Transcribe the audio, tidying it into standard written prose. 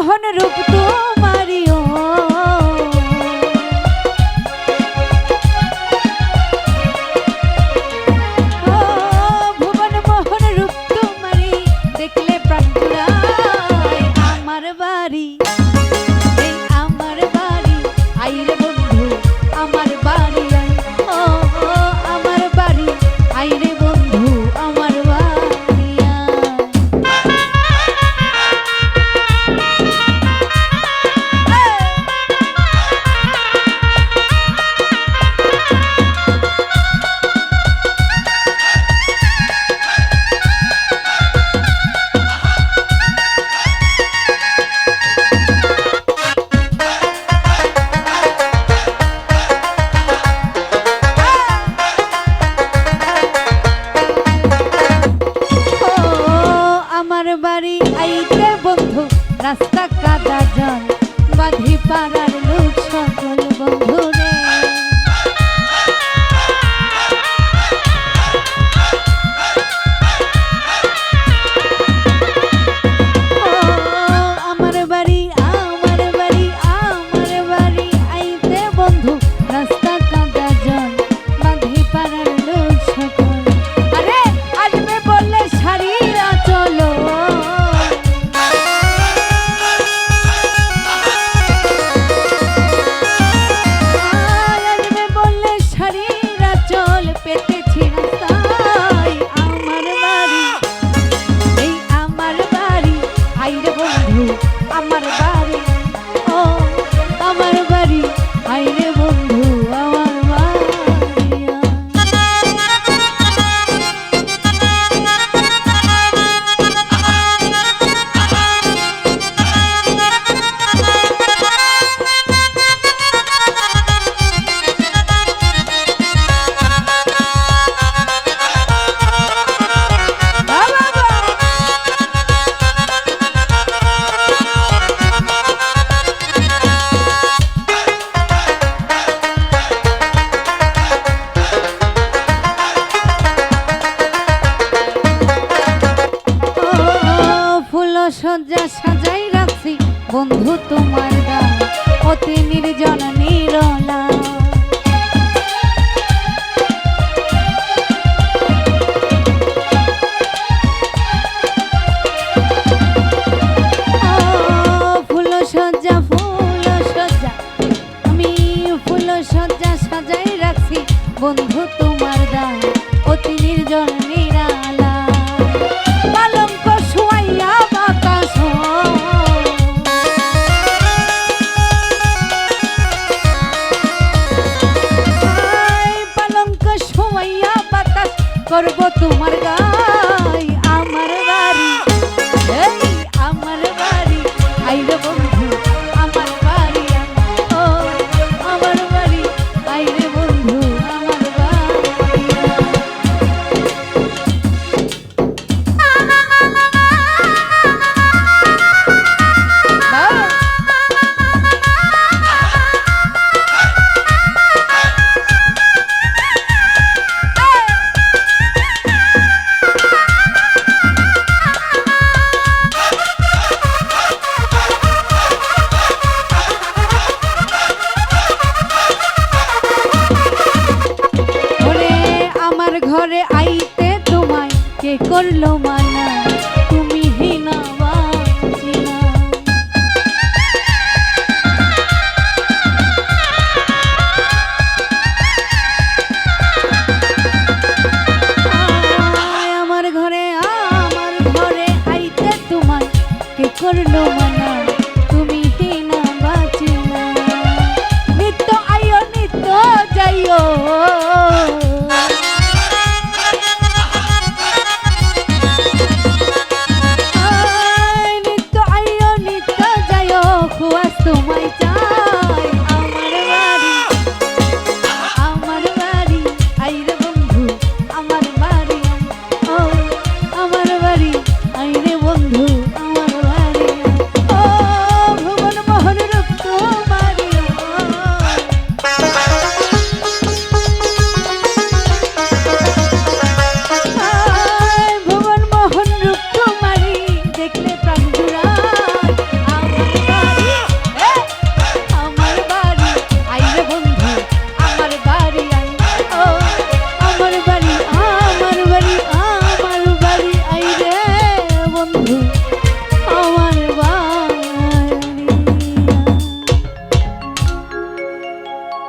মোহন রূপ তোমারি ও ভুবন মোহন রূপ তোমারি দেখলে প্রাণ জুড়ায় আমার বাড়ি আমার বাড়ি আইরে বন্ধু আমার বাড়ি ও আমার বাড়ি আইরে বন্ধু আমার বাড়ি বাড়ি আইতে বন্ধু রাস্তা কাদা জল বাঁধি পাড়ার লোক সকল বন্ধু রে আমার বাড়ি আমার বাড়ি আমার বাড়ি আইতে বন্ধু রাস্তা কাদা জল বাঁধি পাড়ার লোক সকল আরে আসবে বললে সারিয়া চলো আমার বাড়ি ও আমার বাড়ি আইরে বন্ধু আমার সজ্জা সাজাই রাখছি বন্ধু তোমার গান অতি নির্জন নিরলা ফুল সজ্জা আমি ফুল সজ্জা সাজাই রাখছি বন্ধু তোমার গান অতি নির্জন নিরালা পালঙ্ক শুয়াইয়া করব তোমার গাই আমার বাড়ি এই আমার বাড়ি আইরে বন্ধু আমার বাড়ি ও আমার বাড়ি আইরে বন্ধু আমার বাড়ি ঘরে আইতে তোমায় কে করলো মানে